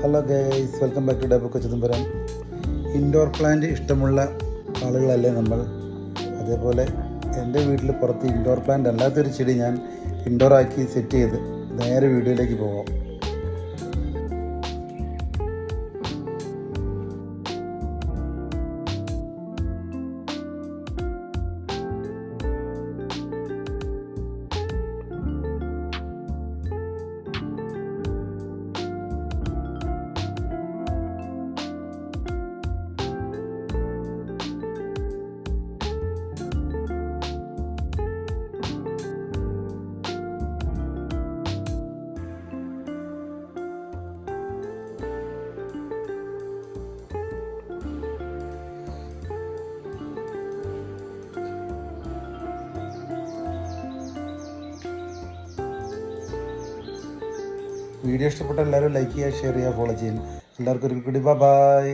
Hello guys, welcome back to ഡേബ് കൊച്ചുതമ്പുരം. Indoor plant ഇഷ്ടമുള്ള ആളുകളല്ലേ നമ്മൾ. അതേപോലെ എൻ്റെ വീട്ടിൽ പുറത്ത് ഇൻഡോർ പ്ലാന്റ് അല്ലാത്തൊരു ചെടി ഞാൻ ഇൻഡോർ ആക്കി സെറ്റ് ചെയ്ത് നേരെ വീഡിയോയിലേക്ക് പോകാം. വീഡിയോ ഇഷ്ടപ്പെട്ട എല്ലാവരും ലൈക്ക് ചെയ്യുക, ഷെയർ ചെയ്യുക, ഫോളോ ചെയ്യാൻ. എല്ലാവർക്കും ഒരു കൂടി ബൈ.